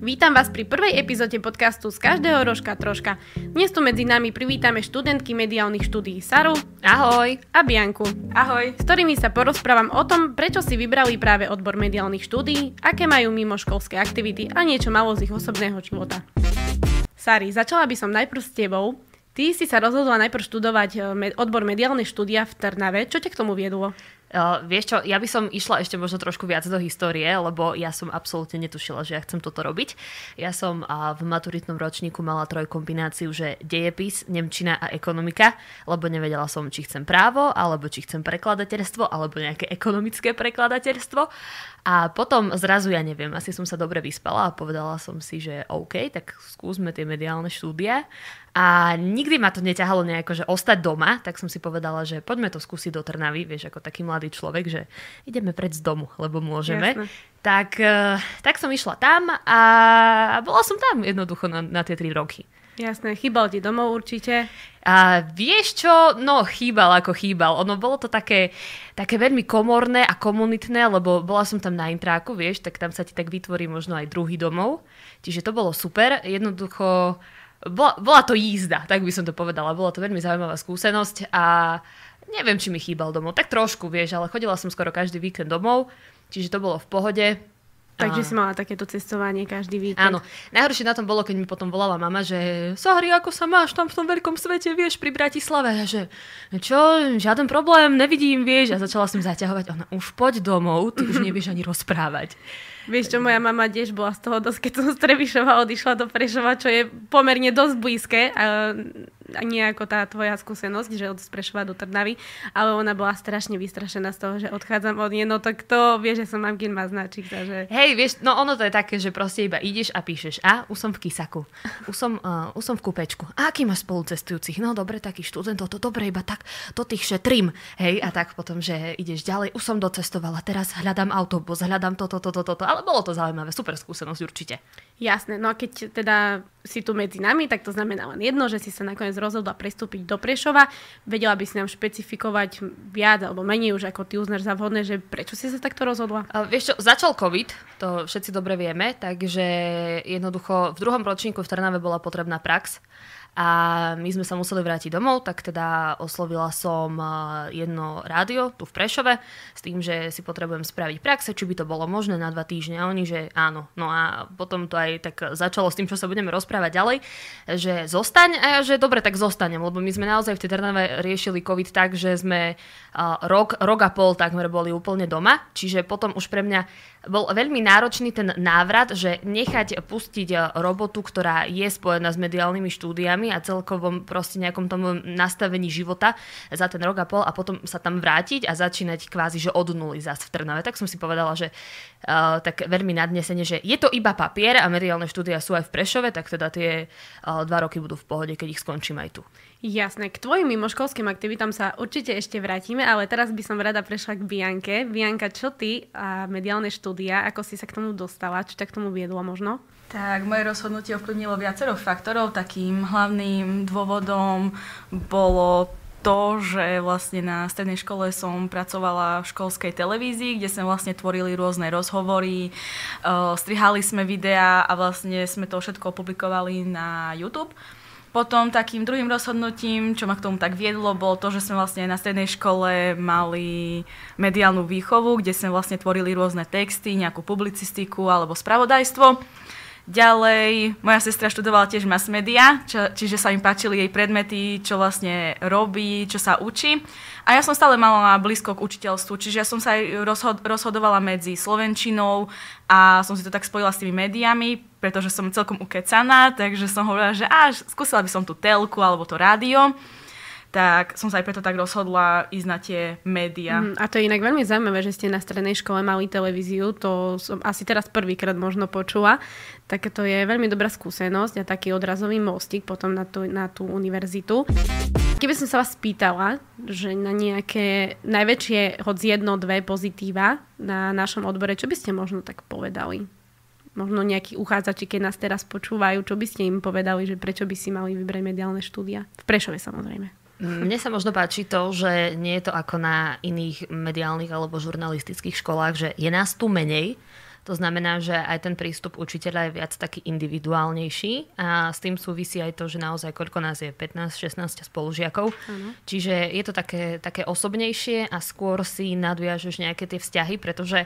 Vítam vás pri prvej epizóde podcastu Z každého rožka troška. Dnes tu medzi nami privítame študentky mediálnych štúdií Saru. Ahoj. A Bianku. Ahoj. S ktorými sa porozprávam o tom, prečo si vybrali práve odbor mediálnych štúdií, aké majú mimoškolské aktivity a niečo malo z ich osobného života. Sari, začala by som najprv s tebou. Ty si sa rozhodla najprv študovať odbor mediálne štúdia v Trnave. Čo ťa k tomu viedlo? Vieš čo, ja by som išla ešte možno trošku viac do histórie, lebo ja som absolútne netušila, že ja chcem toto robiť. Ja som v maturitnom ročníku mala trojkombináciu, že dejepis, nemčina a ekonomika, lebo nevedela som, či chcem právo, alebo či chcem prekladateľstvo, alebo nejaké ekonomické prekladateľstvo. A potom zrazu, ja neviem, asi som sa dobre vyspala a povedala som si, že OK, tak skúsme tie mediálne štúdia. A nikdy ma to neťahalo nejako, že ostať doma, tak som si povedala, že poďme to skúsiť do Trnavy, vieš, ako taký mladý človek, že ideme preč z domu, lebo môžeme. Tak som išla tam a bola som tam jednoducho na tie 3 roky. Jasné, chýbal ti domov určite. A vieš čo? No, chýbal ako chýbal. Ono bolo to také veľmi komorné a komunitné, lebo bola som tam na intráku, vieš, tak tam sa ti tak vytvorí možno aj druhý domov. Čiže to bolo super. Jednoducho bola to jízda, tak by som to povedala. Bola to veľmi zaujímavá skúsenosť a neviem, či mi chýbal domov. Tak trošku, vieš, ale chodila som skoro každý víkend domov, čiže to bolo v pohode. Takže si mala takéto cestovanie každý víkend. Áno. Najhoršie na tom bolo, keď mi potom volala mama, že Sahri, ako sa máš tam v tom veľkom svete, vieš, pri Bratislave. A že čo, žiaden problém, nevidím, vieš. A začala som zaťahovať. Ona, už poď domov, ty už nevieš ani rozprávať. Vieš čo, moja mama tiež bola z toho dosť, keď som z Trebišova odišla do Prešova, čo je pomerne dosť blízke. A nie ako tá tvoja skúsenosť, že od Prešova do Trnavy, ale ona bola strašne vystrašená z toho, že odchádzam od nej, no tak to, vieš, že som mamkin má značík, takže... Hej, vieš, no ono to je také, že proste iba ideš a píšeš, už som v Kisaku, už som v Kúpečku, a aký máš spolucestujúcich, no dobre, taký študent, to dobre, iba tak, to tých šetrím, hej, a tak potom, že ideš ďalej, už som docestovala, teraz hľadám autobus, hľadám toto, ale bolo to zaujímavé, super skúsenosť určite. Jasné, no a keď teda si tu medzi nami, tak to znamená len jedno, že si sa nakoniec rozhodla prestúpiť do Prešova. Vedela by si nám špecifikovať viac alebo menej už, ako ty uznáš za vhodné, že prečo si sa takto rozhodla? Vieš čo, začal COVID, to všetci dobre vieme, takže jednoducho v 2. ročníku v Trnave bola potrebná prax a my sme sa museli vrátiť domov, tak teda oslovila som jedno rádio tu v Prešove s tým, že si potrebujem spraviť praxe, či by to bolo možné na 2 týždne a oni, že áno. No a potom to aj tak začalo s tým, čo sa budeme rozprávať ďalej, že zostaň a ja, že dobre, tak zostanem, lebo my sme naozaj v tej Trnave riešili COVID tak, že sme rok a pol takmer boli úplne doma, čiže potom už pre mňa bol veľmi náročný ten návrat, že nechať pustiť robotu, ktorá je spojená s mediálnymi štúdiami a celkovom proste nejakom tomu nastavení života za ten rok a pol a potom sa tam vrátiť a začínať kvázi, že od nuly zas v Trnave. Tak som si povedala, že tak veľmi nadnesene, že je to iba papier a mediálne štúdia sú aj v Prešove, tak teda tie 2 roky budú v pohode, keď ich skončím aj tu. Jasné, k tvojim mimoškolským aktivitám sa určite ešte vrátime, ale teraz by som rada prešla k Bianke. Bianka, čo ty a mediálne štúdia, ako si sa k tomu dostala, čo ťa k tomu viedlo možno? Tak moje rozhodnutie ovplyvnilo viacero faktorov. Takým hlavným dôvodom bolo to, že vlastne na strednej škole som pracovala v školskej televízii, kde sme vlastne tvorili rôzne rozhovory, strihali sme videá a vlastne sme to všetko publikovali na YouTube. Potom takým druhým rozhodnutím, čo ma k tomu tak viedlo, bolo to, že sme vlastne na strednej škole mali mediálnu výchovu, kde sme vlastne tvorili rôzne texty, nejakú publicistiku alebo spravodajstvo. Ďalej, moja sestra študovala tiež mass media, čiže sa im páčili jej predmety, čo vlastne robí, čo sa učí. A ja som stále mala blízko k učiteľstvu, čiže ja som sa aj rozhodovala medzi slovenčinou a som si to tak spojila s tými médiami, pretože som celkom ukecaná, takže som hovorila, že skúsila by som tú telku alebo to rádio. Tak som sa aj preto tak rozhodla ísť na tie médiá. A to je inak veľmi zaujímavé, že ste na strednej škole mali televíziu, to som asi teraz prvýkrát možno počula. Tak to je veľmi dobrá skúsenosť a taký odrazový mostík potom na tú univerzitu. Keby som sa vás spýtala, že na nejaké najväčšie hoď 1-2 pozitíva na našom odbore, čo by ste možno tak povedali? možno nejakí uchádzači, keď nás teraz počúvajú, čo by ste im povedali, že prečo by si mali vybrať mediálne štúdia? V Prešove samozrejme. Mne sa možno páči to, že nie je to ako na iných mediálnych alebo žurnalistických školách, že je nás tu menej. To znamená, že aj ten prístup učiteľa je viac taký individuálnejší a s tým súvisí aj to, že naozaj koľko nás je, 15-16 spolužiakov. Čiže je to také osobnejšie a skôr si nadviažeš nejaké tie vzťahy, pretože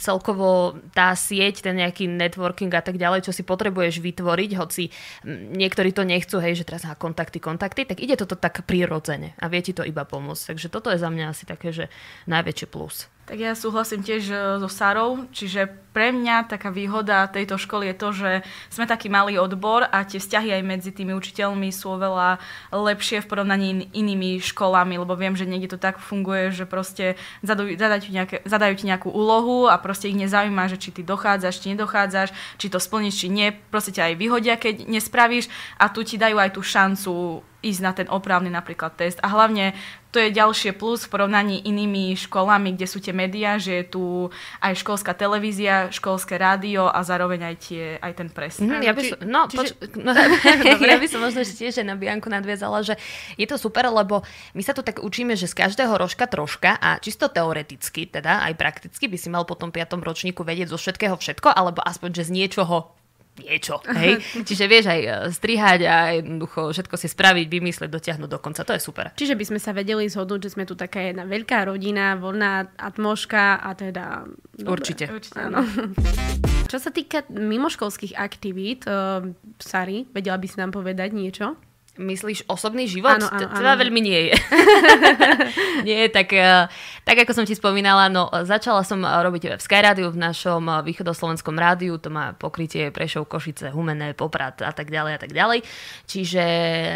celkovo tá sieť, ten nejaký networking a tak ďalej, čo si potrebuješ vytvoriť, hoci niektorí to nechcú, hej, že teraz kontakty, tak ide toto tak prirodzene a vie ti to iba pomôcť. Takže toto je za mňa asi také, že najväčší plus. Tak ja súhlasím tiež so Sarou, čiže pre mňa taká výhoda tejto školy je to, že sme taký malý odbor a tie vzťahy aj medzi tými učiteľmi sú oveľa lepšie v porovnaní inými školami, lebo viem, že niekde to tak funguje, že proste zadajú ti nejakú úlohu a proste ich nezaujíma, že či ty dochádzaš, či nedochádzaš, či to splníš, či nie, proste ťa aj vyhodia, keď nespravíš a tu ti dajú aj tú šancu ísť na ten opravný napríklad test. A hlavne to je ďalšie plus v porovnaní inými školami, kde sú tie médiá, že je tu aj školská televízia, školské rádio a zároveň aj ten pres. Ja by som možno tiež na Bianku nadviazala, že je to super, lebo my sa tu tak učíme, že z každého rožka troška a čisto teoreticky, teda aj prakticky by si mal po tom 5. ročníku vedieť zo všetkého všetko, alebo aspoň, že z niečoho niečo, hej? Čiže vieš aj strihať a jednoducho všetko si spraviť, vymyslieť, dotiahnuť do konca. To je super. Čiže by sme sa vedeli zhodnúť, že sme tu taká jedna veľká rodina, voľná atmosféra a teda... Určite. Áno. Čo sa týka mimoškolských aktivít, Sari, vedela by si nám povedať niečo? Myslíš osobný život? Áno. Teda veľmi nie je. Nie, tak ako som ti spomínala, no začala som robiť v Sky Rádiu, v našom východoslovenskom rádiu, to má pokrytie Prešov, Košice, Humenné, Poprad a tak ďalej. Čiže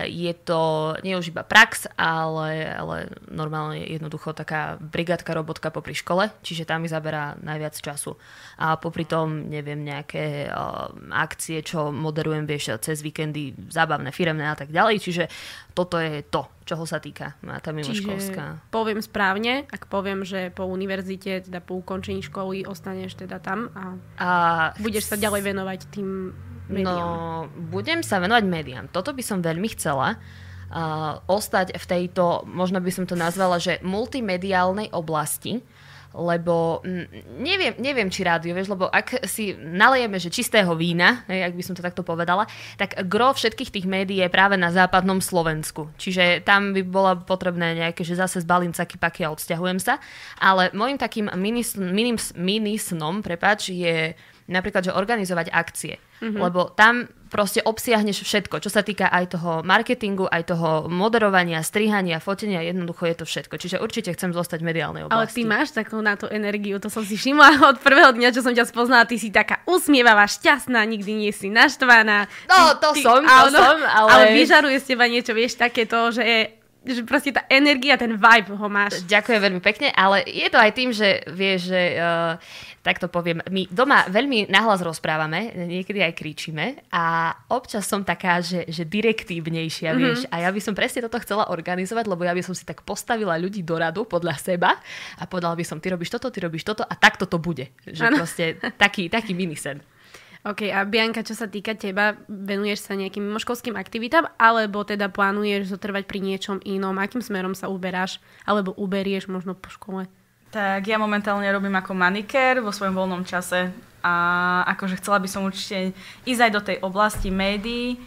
je to nie už iba prax, ale normálne jednoducho taká brigádka, robotka popri škole, čiže tam mi zaberá najviac času. A popri tom, neviem, nejaké akcie, čo moderujem, vieš, cez víkendy, zábavné, firemné a tak ďalej. Čiže toto je to, čoho sa týka tá mimoškolská. Čiže poviem správne, ak poviem, že po univerzite, teda po ukončení školy ostaneš teda tam a budeš sa ďalej venovať tým médiám. No, budem sa venovať médiám. Toto by som veľmi chcela. Ostať v tejto, možno by som to nazvala, že multimediálnej oblasti, lebo neviem, či rádio, vieš, lebo ak si nalejeme, že čistého vína, ak by som to takto povedala, tak gro všetkých tých médií je práve na západnom Slovensku. Čiže tam by bola potrebné nejaké, že zase zbalím caky-paky a odsťahujem sa. Ale môjim takým mini snom, je napríklad, že organizovať akcie. Lebo tam proste obsiahneš všetko, čo sa týka aj toho marketingu, aj toho moderovania, strihania, fotenia, jednoducho je to všetko. Čiže určite chcem zostať v mediálnej oblasti. Ale ty máš takú na to energiu, to som si všimla od prvého dňa, čo som ťa spoznala, ty si taká usmievavá, šťastná, nikdy nie si naštvaná. No, to som, ale vyžaruje z teba niečo, vieš, takéto, že proste tá energia, ten vibe ho máš. Ďakujem veľmi pekne, ale je to aj tým, že vieš, že tak to poviem, my doma veľmi nahlas rozprávame, niekedy aj kričíme a občas som taká, že direktívnejšia, vieš. A ja by som presne toto chcela organizovať, lebo ja by som si tak postavila ľudí do radu podľa seba a povedala by som, ty robíš toto a takto to bude. Že proste taký minisen. OK, a Bianka, čo sa týka teba, venuješ sa nejakým mimoškolským aktivitám, alebo teda plánuješ zotrvať pri niečom inom? Akým smerom sa uberáš? Alebo uberieš možno po škole? Tak ja momentálne robím ako manikér vo svojom voľnom čase a akože chcela by som určite ísť aj do tej oblasti médií,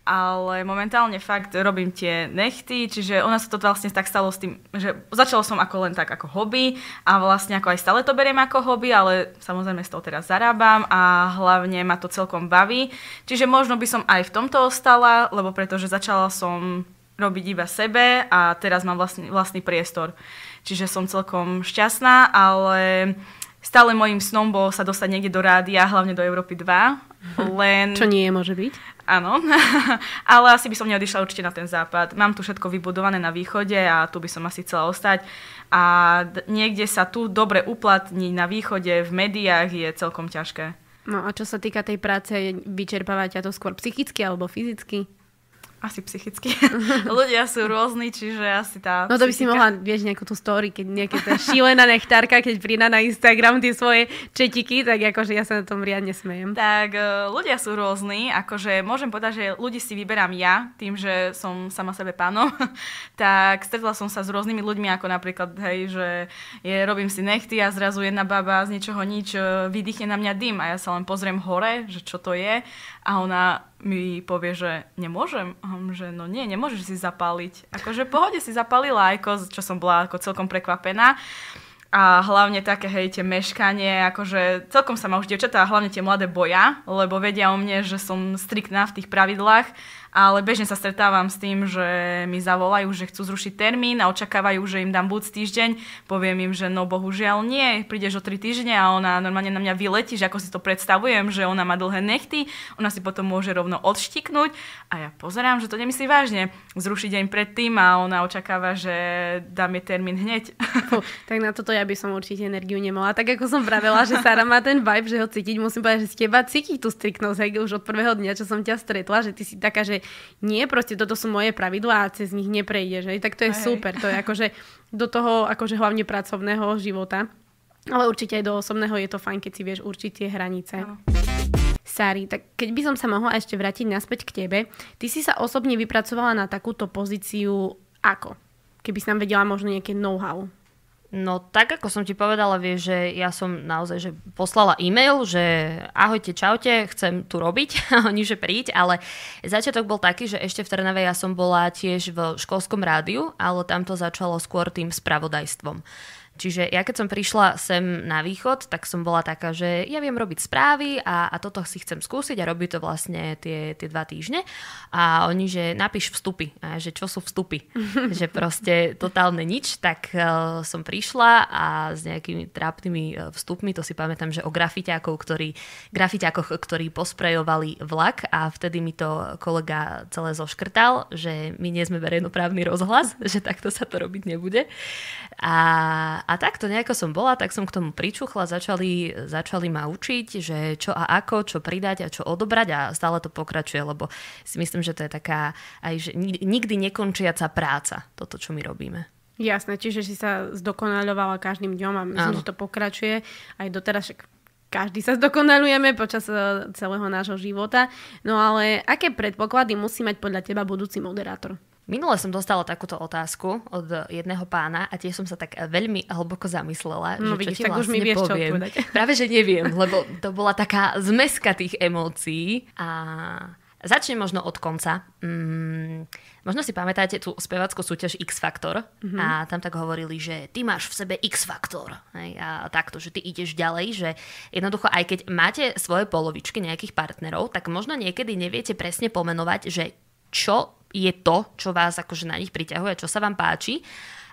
ale momentálne fakt robím tie nechty, čiže ona sa to vlastne tak stalo s tým, že začala som len tak ako hobby a vlastne ako aj stále to beriem ako hobby, ale samozrejme z toho teraz zarábam a hlavne ma to celkom baví. Čiže možno by som aj v tomto ostala, lebo pretože začala som robiť iba sebe a teraz mám vlastný priestor. Čiže som celkom šťastná, ale stále mojím snom bolo sa dostať niekde do rádia, hlavne do Európy 2. Čo nie môže byť? Áno, ale asi by som neodišla určite na ten západ. Mám tu všetko vybudované na východe a tu by som asi chcela ostať. A niekde sa tu dobre uplatniť na východe, v médiách je celkom ťažké. No a čo sa týka tej práce, vyčerpáva ťa to skôr psychicky alebo fyzicky? Asi psychicky. Ľudia sú rôzni, čiže asi tá No to by si mohla, vieš, nejakú tú story, keď nejaká tá šílená nechtárka, keď pridá na Instagram tie svoje četiky, tak akože ja sa na tom riadne smejem. Tak ľudia sú rôzni, akože môžem povedať, že ľudí si vyberám ja, tým, že som sama sebe pánom. Tak stretla som sa s rôznymi ľuďmi, ako napríklad, hej, že robím si nechty a zrazu jedna baba z ničoho nič vydýchne na mňa dym a ja sa len pozriem hore, že čo to je a ona mi povie, že nemôžem. Že no nie, nemôžeš si zapáliť. Akože v pohode si zapálila ajko, čo som bola ako celkom prekvapená. A hlavne také, hej, tie meškanie, akože celkom sa ma už dievčatá a hlavne tie mladé boja, lebo vedia o mne, že som striktná v tých pravidlách, ale bežne sa stretávam s tým, že mi zavolajú, že chcú zrušiť termín a očakávajú, že im dám budúci týždeň. Poviem im, že no bohužiaľ nie, prídeš o 3 týždne a ona normálne na mňa vyletí, že ako si to predstavujem, že ona má dlhé nechty, ona si potom môže rovno odštiknúť a ja pozerám, že to nemyslí vážne. Zrušiť deň predtým a ona očakáva, že dám jej termín hneď. Tak na toto ja by som určite energiu nemala. Tak ako som pravila, že Sara má ten vibe, že ho cítiť, musím povedať, že z teba cítiť tú striktnosť, hej, už od prvého dňa, čo som ťa stretla, že ty si taká, že nie, proste toto sú moje pravidlá a cez nich neprejdeš, hej, tak to je super, to je akože do toho, akože hlavne pracovného života, ale určite aj do osobného je to fajn, keď si vieš určiť tie hranice. Sari, tak keď by som sa mohla ešte vrátiť naspäť k tebe, ty si sa osobne vypracovala na takúto pozíciu ako? Keby si nám vedela možno nejaké know-how. No tak, ako som ti povedala, vieš, že ja som naozaj že poslala e-mail, že ahojte, čaute, chcem tu robiť, oni že príď, ale začiatok bol taký, že ešte v Trnave ja som bola tiež v školskom rádiu, ale tam to začalo skôr tým spravodajstvom. Čiže ja keď som prišla sem na východ, tak som bola taká, že ja viem robiť správy a toto si chcem skúsiť a robiť to vlastne tie 2 týždne. A oni, že napíš vstupy. A že čo sú vstupy? Že proste totálne nič. Tak som prišla a s nejakými trápnymi vstupmi, to si pamätám, že o grafiťákoch, ktorí posprejovali vlak a vtedy mi to kolega celé zoškrtal, že my nie sme verejnoprávny rozhlas, že takto sa to robiť nebude. A takto nejako som bola, tak som k tomu pričuchla, začali ma učiť, že čo a ako, čo pridať a čo odobrať a stále to pokračuje, lebo si myslím, že to je taká aj že nikdy nekončiaca práca, toto, čo my robíme. Jasné, čiže si sa zdokonaľovala každým dňom a myslím, že to pokračuje aj doteraz, však každý sa zdokonalujeme počas celého nášho života. No ale aké predpoklady musí mať podľa teba budúci moderátor? Minule som dostala takúto otázku od jedného pána a tiež som sa tak veľmi hlboko zamyslela, no, že čo vidíš, ti tak vlastne už mi vieš, poviem. čo odpovedať. Práve, že neviem, lebo to bola taká zmeska tých emócií a začnem možno od konca. Možno si pamätáte tú spevackú súťaž X Factor a tam tak hovorili, že ty máš v sebe X Factor. A takto, že ty ideš ďalej, že jednoducho aj keď máte svoje polovičky nejakých partnerov, tak možno niekedy neviete presne pomenovať, že čo je to, čo vás akože na nich priťahuje, čo sa vám páči.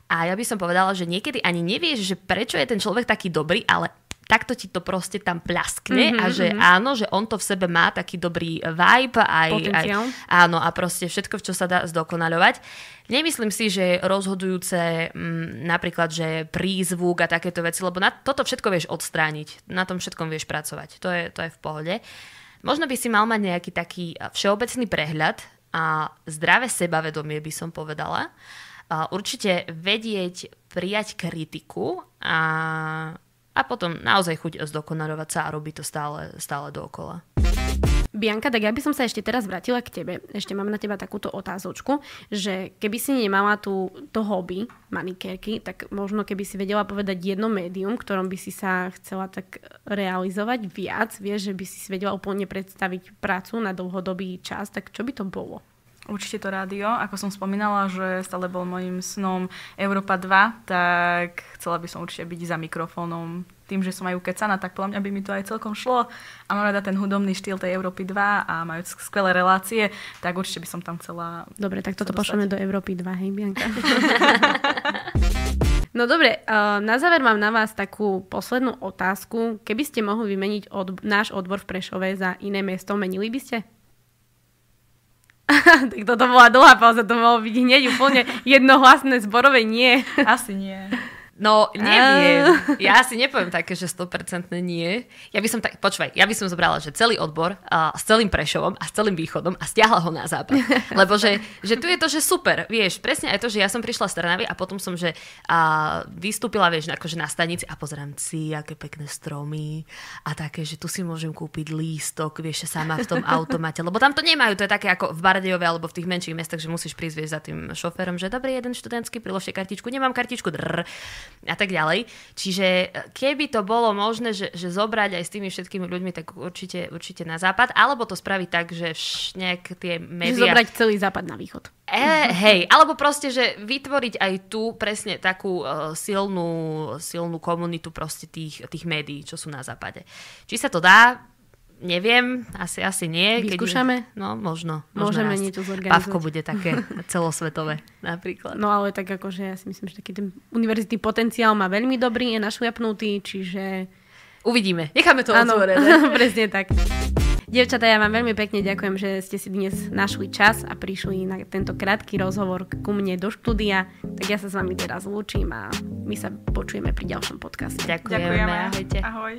A ja by som povedala, že niekedy ani nevieš, že prečo je ten človek taký dobrý, ale takto ti to proste tam plaskne a že áno, že on to v sebe má taký dobrý vibe aj áno a proste všetko, čo sa dá zdokonaľovať. Nemyslím si, že je rozhodujúce napríklad, že prízvuk a takéto veci, lebo na toto všetko vieš odstrániť, na tom všetkom vieš pracovať. To je v pohode. Možno by si mal mať nejaký taký všeobecný prehľad a zdravé sebavedomie by som povedala. Určite vedieť prijať kritiku a potom naozaj chuť zdokonaľovať sa a robiť to stále dookola. Bianka, tak ja by som sa ešte teraz vrátila k tebe. Ešte mám na teba takúto otázočku, že keby si nemala to hobby manikérky, tak možno keby si vedela povedať jedno médium, ktorom by si sa chcela tak realizovať viac, vieš, že by si vedela úplne predstaviť prácu na dlhodobý čas, tak čo by to bolo? Určite to rádio, ako som spomínala, že stále bol mojím snom Európa 2, tak chcela by som určite byť za mikrofónom. Tým, že som aj ukecaná, tak podľa mňa by mi to aj celkom šlo. A mám rada ten hudobný štýl tej Európy 2 a majú skvelé relácie, tak určite by som tam chcela. Dobre, tak toto pošleme do Európy 2, hej Bianka? No dobre, na záver mám na vás takú poslednú otázku. Keby ste mohli vymeniť náš odbor v Prešove za iné mesto, menili by ste? Tak toto bola dlhá pauza, to mohlo byť hneď úplne jednohlasné zborové nie. Asi nie. No, neviem. Ja si nepoviem také, že 100% nie. Ja by som zobrala, že celý odbor s celým Prešovom a s celým východom a stiahla ho na západ. Lebo že tu je to, že super, vieš, presne aj to, že ja som prišla z Trnavy a potom som, že vystúpila, vieš, akože na stanici a pozerám si, aké pekné stromy a také, že tu si môžem kúpiť lístok, vieš, sama v tom automate, lebo tam to nemajú, to je také ako v Bardejove alebo v tých menších mestách, že musíš prísť, vieš, za tým šoférom, že dobrý, jeden študentský, priložte kartičku, nemám kartičku, a tak ďalej. Čiže keby to bolo možné, že zobrať aj s tými všetkými ľuďmi, tak určite na západ, alebo to spraviť tak, že nejak tie médiá... Že zobrať celý západ na východ. Hej, alebo proste, že vytvoriť aj tu presne takú silnú komunitu proste tých médií, čo sú na západe. Či sa to dá? Neviem, asi nie. Vyskúšame? No, možno. Môžeme niečo zorganizovať. Pavko bude také celosvetové napríklad. No ale tak akože ja si myslím, že taký ten univerzitný potenciál má veľmi dobrý, je našliapnutý, čiže... Uvidíme. Necháme to otvorené. Presne tak. Dievčatá, ja vám veľmi pekne ďakujem, že ste si dnes našli čas a prišli na tento krátky rozhovor ku mne do štúdia. Tak ja sa s vami teraz lúčim a my sa počujeme pri ďalšom podcaste. Ďakujeme. Ahojte. Ahoj.